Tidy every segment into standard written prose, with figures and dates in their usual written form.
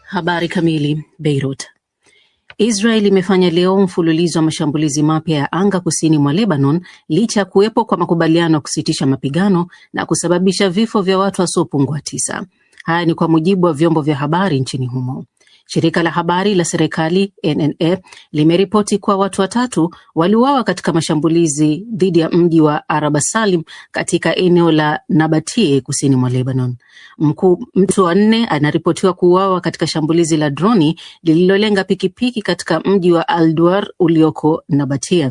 Habari kamili. Beirut. Israel imefanya leo mfululizo wa mashambulizi mapya ya anga kusini mwa Lebanon licha ya kuwepo kwa makubaliano ya kusitisha mapigano na kusababisha vifo vya watu wasiopungua 9. Haya ni kwa mujibu wa vyombo vya habari nchini humo. Shirika la habari la serikali NNA limeripoti kuwa watu 3 waliuawa katika mashambulizi dhidi ya mji wa Araba Salim katika eneo la Nabatie kusini mwa Lebanon. Mtu wa 4 anaripotiwa kuuawa katika shambulizi la droni lililolenga pikipiki katika mji wa Al-Duar ulioko Nabatie.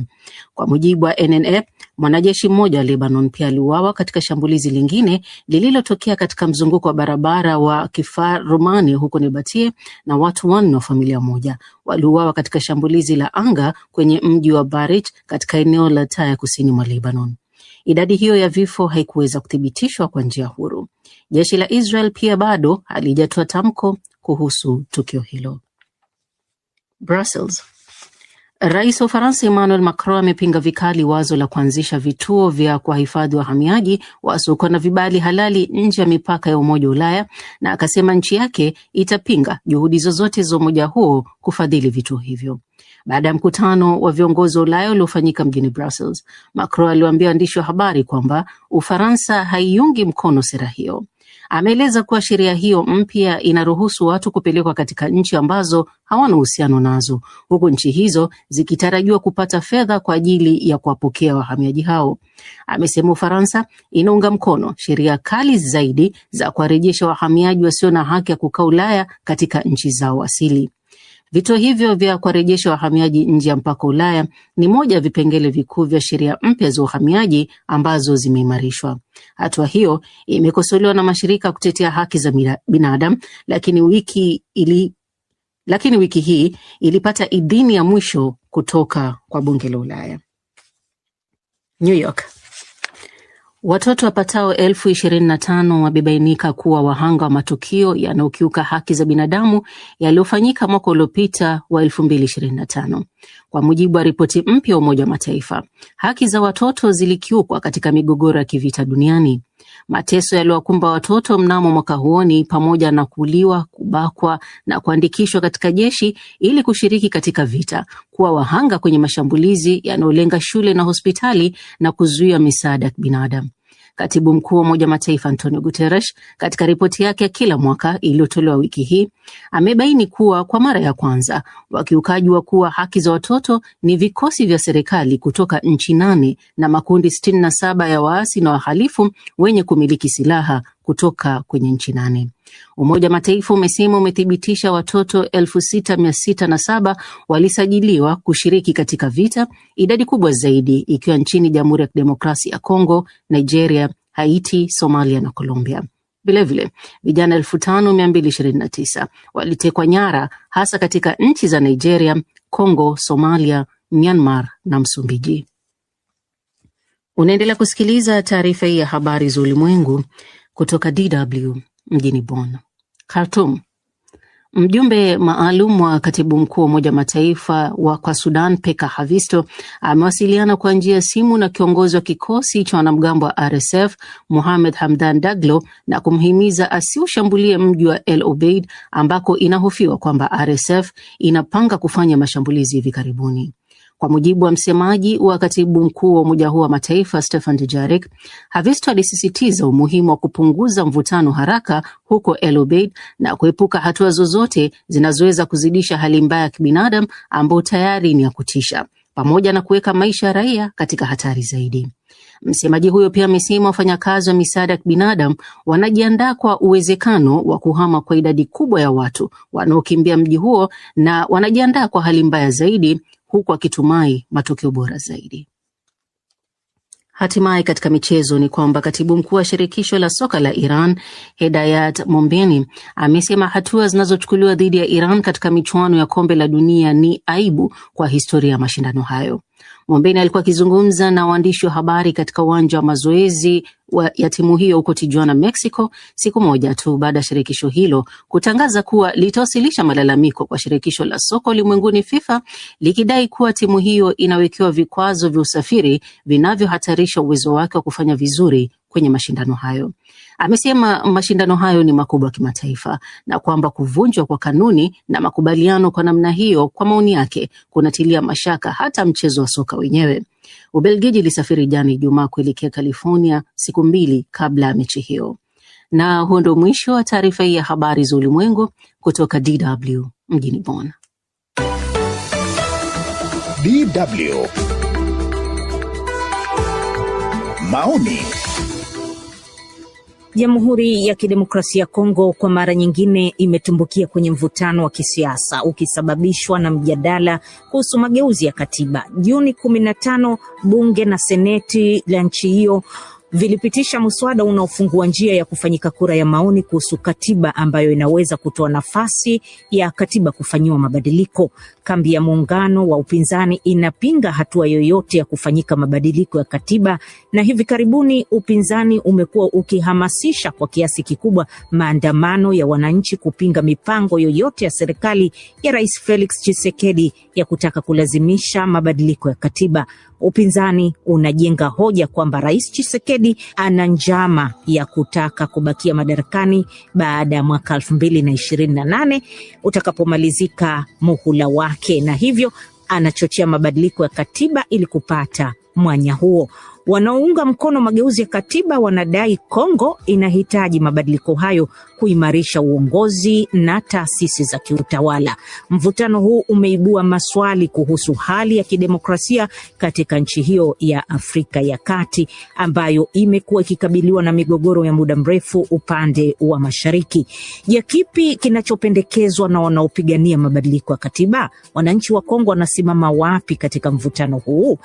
Kwa mujibu wa NNA, mwanajeshi mmoja wa Lebanon pia aliuawa katika shambulizi lingine lililotokea katika mzunguko wa barabara wa Kifar Romani huko Nabatie, na watu 4 wa familia moja waliuawa katika shambulizi la anga kwenye mji wa Barich katika eneo la Taya kusini mwa Lebanon. Idadi hiyo ya vifo haikuweza kuthibitishwa kwa njia huru. Jeshi la Israel pia bado halijatoa tamko kuhusu tukio hilo. Brussels. Rais wa Ufaransa Emmanuel Macron amepinga vikali wazo la kuanzisha vituo vya kuwahifadhi wahamiaji wasiokuwa na vibali halali nje ya mipaka ya Umoja wa Ulaya, na akasema nchi yake itapinga juhudi zozote za umoja huo kufadhili vituo hivyo. Baada ya mkutano wa viongozi wa Ulaya uliofanyika mjini Brussels, Macron aliwaambia waandishi wa habari kwamba Ufaransa haiungi mkono sera hiyo. Ameeleza kuwa sheria hiyo mpya inaruhusu watu kupelekwa katika nchi ambazo hawana uhusiano nazo, huku nchi hizo zikitarajiwa kupata fedha kwa ajili ya kuwapokea wahamiaji hao. Amesema Ufaransa inaunga mkono sheria kali zaidi za kuwarejesha wahamiaji wasio na haki ya kukaa Ulaya katika nchi zao asili. Vituo hivyo vya kuwarejesha wahamiaji nje ya mpaka Ulaya ni moja ya vipengele vikuu vya sheria mpya za uhamiaji ambazo zimeimarishwa. Hatua hiyo imekosolewa na mashirika kutetea haki za binadamu, lakini wiki hii ilipata idhini ya mwisho kutoka kwa bunge la Ulaya. New York. Watoto wapatao 25,000 wamebainika kuwa wahanga wa matukio yanayokiuka haki za binadamu yaliyofanyika mwaka uliopita wa 2025. Kwa mujibu wa ripoti mpya wa Umoja wa Mataifa, haki za watoto zilikiukwa katika migogoro ya kivita duniani. Mateso yaliyowakumba watoto mnamo mwaka huo ni pamoja na kuuliwa, kubakwa na kuandikishwa katika jeshi ili kushiriki katika vita, kuwa wahanga kwenye mashambulizi yanayolenga shule na hospitali, na kuzuia misaada ya kibinadamu. Katibu mkuu wa Umoja wa Mataifa Antonio Guterres katika ripoti yake ya kila mwaka iliyotolewa wiki hii amebaini kuwa kwa mara ya kwanza wakiukaji wa kuwa haki za watoto ni vikosi vya serikali kutoka nchi 8 na makundi 67 ya waasi na wahalifu wenye kumiliki silaha kutoka kwenye nchi 8. Umoja wa Mataifa umesema umethibitisha watoto 6,607 walisajiliwa kushiriki katika vita, idadi kubwa zaidi ikiwa nchini Jamhuri ya Kidemokrasia ya Kongo, Nigeria, Haiti, Somalia na Colombia. Vilevile, vijana 5,229 walitekwa nyara hasa katika nchi za Nigeria, Kongo, Somalia, Myanmar na Msumbiji. Unaendelea kusikiliza taarifa hii ya habari za ulimwengu kutoka DW mjini Bonn. Khartoum. Mjumbe maalum wa katibu mkuu wa Umoja wa Mataifa kwa Sudan Peka Havisto amewasiliana kwa njia ya simu na kiongozi wa kikosi cha wanamgambo wa RSF Mohamed Hamdan Daglo na kumhimiza asiushambulie mji wa El Obeid ambako inahofiwa kwamba RSF inapanga kufanya mashambulizi hivi karibuni. Kwa mujibu wa msemaji wa katibu mkuu wa Umoja huo wa Mataifa Stefan Dujarric, Havisto alisisitiza umuhimu wa kupunguza mvutano haraka huko El Obeid na kuepuka hatua zozote zinazoweza kuzidisha hali mbaya ya kibinadamu ambayo tayari ni ya kutisha, pamoja na kuweka maisha ya raia katika hatari zaidi. Msemaji huyo pia amesema wafanyakazi wa misaada ya kibinadamu wanajiandaa kwa uwezekano wa kuhama kwa idadi kubwa ya watu wanaokimbia mji huo na wanajiandaa kwa hali mbaya zaidi, huku akitumai matokeo bora zaidi. Hatimaye katika michezo ni kwamba katibu mkuu wa shirikisho la soka la Iran Hedayat Mombeni amesema hatua zinazochukuliwa dhidi ya Iran katika michuano ya kombe la dunia ni aibu kwa historia ya mashindano hayo. Mombeni alikuwa akizungumza na waandishi wa habari katika uwanja wa mazoezi ya timu hiyo huko Tijuana, Mexico, siku moja tu baada ya shirikisho hilo kutangaza kuwa litawasilisha malalamiko kwa shirikisho la soka ulimwenguni FIFA, likidai kuwa timu hiyo inawekewa vikwazo vya usafiri vinavyohatarisha uwezo wake wa kufanya vizuri kwenye mashindano hayo. Amesema mashindano hayo ni makubwa kimataifa na kwamba kuvunjwa kwa kanuni na makubaliano kwa namna hiyo, kwa maoni yake, kunatilia mashaka hata mchezo wa soka wenyewe. Ubelgiji ilisafiri jana Ijumaa kuelekea California siku 2 kabla ya mechi hiyo. Na huo ndio mwisho wa taarifa hii ya habari za ulimwengu kutoka DW mjini Bonn. DW maoni. Jamhuri ya Kidemokrasia ya Kongo kwa mara nyingine imetumbukia kwenye mvutano wa kisiasa ukisababishwa na mjadala kuhusu mageuzi ya katiba. Juni 15 bunge na seneti la nchi hiyo vilipitisha muswada unaofungua njia ya kufanyika kura ya maoni kuhusu katiba ambayo inaweza kutoa nafasi ya katiba kufanyiwa mabadiliko. Kambi ya muungano wa upinzani inapinga hatua yoyote ya kufanyika mabadiliko ya katiba, na hivi karibuni upinzani umekuwa ukihamasisha kwa kiasi kikubwa maandamano ya wananchi kupinga mipango yoyote ya serikali ya Rais Felix Tshisekedi ya kutaka kulazimisha mabadiliko ya katiba. Upinzani unajenga hoja kwamba Rais Tshisekedi ana njama ya kutaka kubakia madarakani baada ya mwaka 2028 utakapomalizika muhula wake, na hivyo anachochea mabadiliko ya katiba ili kupata mwanya huo. Wanaounga mkono mageuzi ya katiba wanadai Kongo inahitaji mabadiliko hayo kuimarisha uongozi na taasisi za kiutawala. Mvutano huu umeibua maswali kuhusu hali ya kidemokrasia katika nchi hiyo ya Afrika ya Kati ambayo imekuwa ikikabiliwa na migogoro ya muda mrefu upande wa mashariki. Je, kipi kinachopendekezwa na wanaopigania mabadiliko ya katiba? Wananchi wa Kongo wanasimama wapi katika mvutano huu?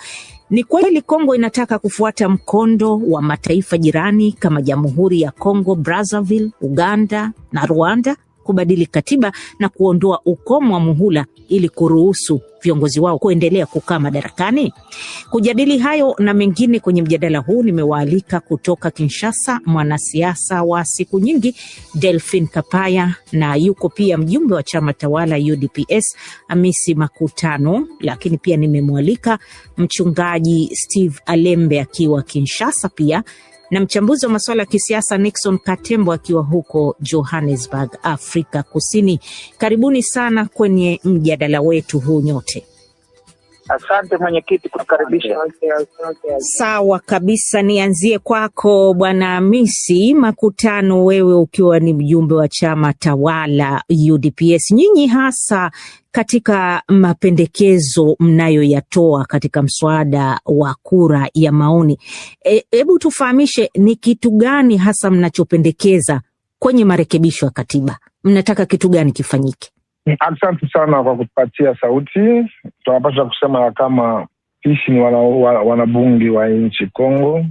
Ni kweli Kongo inataka kufuata mkondo wa mataifa jirani kama Jamhuri ya Kongo Brazzaville, Uganda na Rwanda kubadili katiba na kuondoa ukomo wa muhula ili kuruhusu viongozi wao kuendelea kukaa madarakani? Kujadili hayo na mengine kwenye mjadala huu nimewaalika kutoka Kinshasa mwanasiasa wa siku nyingi Delphine Kapaya, na yuko pia mjumbe wa chama tawala UDPS Hamisi Makutano, lakini pia nimemwalika mchungaji Steve Alembe akiwa Kinshasa pia, na mchambuzi wa masuala ya kisiasa Nixon Katembo akiwa huko Johannesburg, Afrika Kusini. Karibuni sana kwenye mjadala wetu huu nyote. Asante mwenyekiti kukaribisha. Sawa kabisa, nianzie kwako Bwana Hamisi Makutano, wewe ukiwa ni mjumbe wa chama tawala UDPS. Nyinyi hasa katika mapendekezo mnayoyatoa katika mswada wa kura ya maoni, hebu tufahamishe ni kitu gani hasa mnachopendekeza kwenye marekebisho ya katiba? Mnataka kitu gani kifanyike? Asante sana kwa kupatia sauti. Tunapaswa kusema kama sisi ni wanabunge wa nchi Kongo.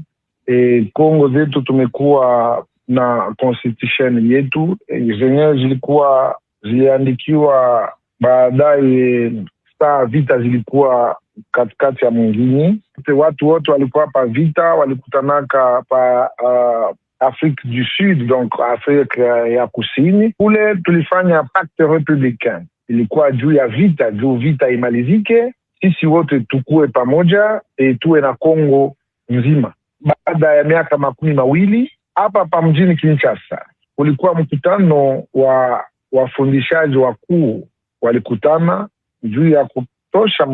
Kongo zetu tumekuwa na constitution yetu zenyewe ziliandikiwa baadaye saa vita zilikuwa katikati ya mwingine. Watu wote walikuwa pa vita, walikutanaka pa Afrique du Sud, donc Afrika ya Kusini. Kule tulifanya pacte républicain. Ilikuwa juu ya vita, juu vita imalizike, sisi wote tukue pamoja, tuwe na Kongo nzima. Baada ya miaka 20 hapa pa mjini Kinshasa kulikuwa mkutano wa wafundishaji wakuu, walikutana juu ya kutosha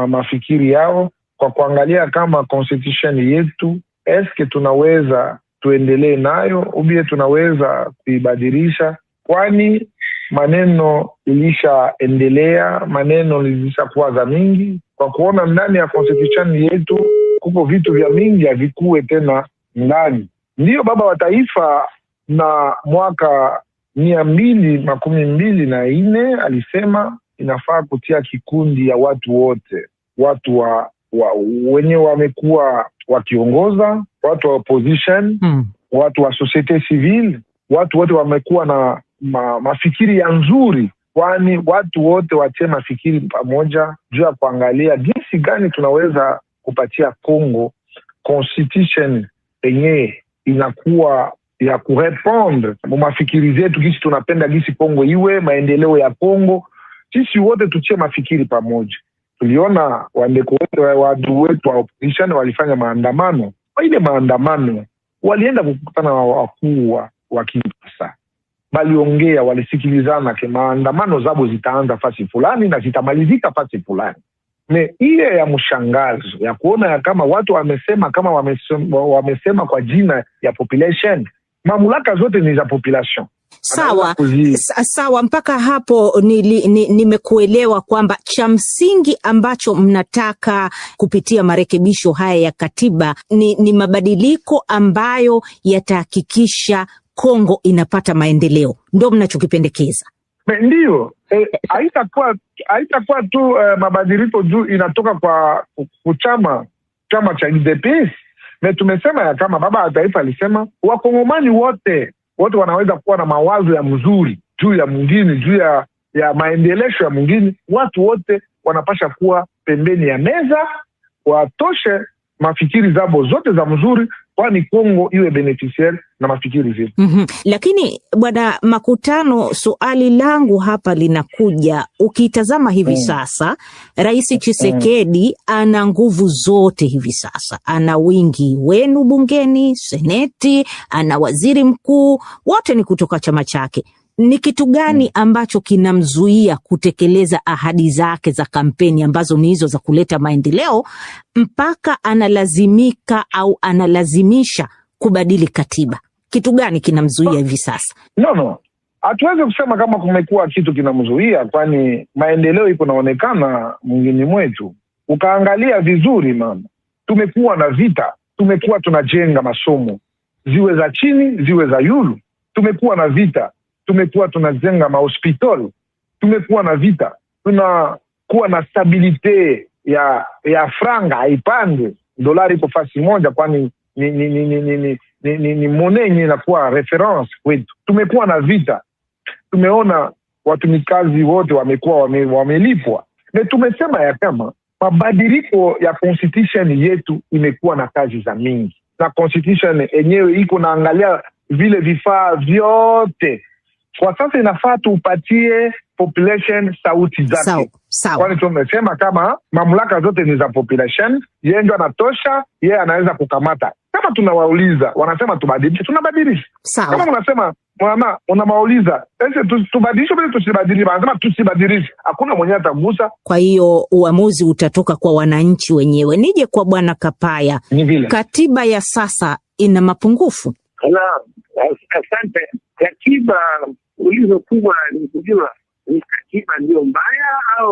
mafikiri yao kwa kuangalia kama constitution yetu eske tunaweza tuendelee nayo ubie tunaweza kuibadilisha, kwani maneno ilishaendelea, maneno ilishakuwa za mingi. Kwa kuona ndani ya constitution yetu kuko vitu vya mingi havikuwe tena ndani. Ndiyo baba wa taifa na mwaka 224 alisema inafaa kutia kikundi ya watu wote, watu wenye wamekuwa wakiongoza, watu wa opposition, watu wa societe civile, watu wote wamekuwa na mafikiri ya nzuri, kwani watu wote watie mafikiri pamoja juu ya kuangalia jinsi gani tunaweza kupatia Kongo constitution yenye inakuwa ya kurepondre mafikiri zetu, gisi tunapenda gisi Kongo iwe, maendeleo ya Kongo. Sisi wote tutie mafikiri pamoja. Tuliona wandeko wetu, watu wetu wa opposition walifanya maandamano. Ile maandamano walienda kukutana na wakuu wa Kinshasa, waliongea, walisikilizana ke maandamano zabo zitaanza fasi fulani na zitamalizika fasi fulani. Ne ile ya mshangazo ya kuona ya kama watu wamesema wamesema kwa jina ya population, mamlaka zote ni za population. Sawa, mpaka hapo nimekuelewa kwamba cha msingi ambacho mnataka kupitia marekebisho haya ya katiba ni mabadiliko ambayo yatahakikisha Kongo inapata maendeleo. Ndio mnachokipendekeza? Ndio. Haitakuwa tu mabadiliko juu inatoka kwa chama cha UDPS. Na tumesema ya kama baba wa taifa alisema wakongomani wote wanaweza kuwa na mawazo ya mzuri juu ya mwingine, juu ya maendelesho ya mwingine. Watu wote wanapasha kuwa pembeni ya meza, watoshe mafikiri zabo zote za mzuri, kwani Kongo iwe beneficiary na mafikiri zetu. Lakini Bwana Makutano, swali langu hapa linakuja, ukitazama hivi sasa Rais Tshisekedi ana nguvu zote hivi sasa. Ana wingi wenu bungeni, seneti, ana waziri mkuu, wote ni kutoka chama chake. Ni kitu gani ambacho kinamzuia kutekeleza ahadi zake za kampeni ambazo ni hizo za kuleta maendeleo mpaka analazimika au analazimisha kubadili katiba? Kitu gani kinamzuia hivi sasa? No. Hatuwezi kusema kama kumekuwa kitu kinamzuia, kwani maendeleo iko naonekana mwingine mwetu. Ukaangalia vizuri mama, tumekuwa na vita, tumekuwa tunajenga masomo ziwe za chini ziwe za yulu, tumekuwa na vita, tumekuwa tunajenga mahospitali, tumekuwa na vita, tunakuwa na stabilite ya franga haipande, dolari iko fasi moja, kwani ni monenye inakuwa reference kwetu. Tumekuwa na vita, tumeona watumikazi wote wamekuwa wamelipwa. Na tumesema ya kama mabadiliko ya constitution yetu imekuwa na kazi za mingi, na constitution enyewe iko naangalia vile vifaa vyote. Kwa sasa inafaa tupatie population sauti zake. Kwani tumesema kama mamlaka zote ni za population, yeye ndio anatosha, yeye anaweza kukamata. Kama tunawauliza wanasema tubadilishe, tunabadilisha. Kama unasema unamauliza tubadilishe bila tusibadilishe, wanasema tusibadilishe, hakuna mwenye atagusa. Kwa hiyo uamuzi utatoka kwa wananchi wenyewe. Nije kwa Bwana Kapaya, katiba ya sasa ina mapungufu? Asante. Katiba ulizokuwa ni kujua ni katiba ndio mbaya au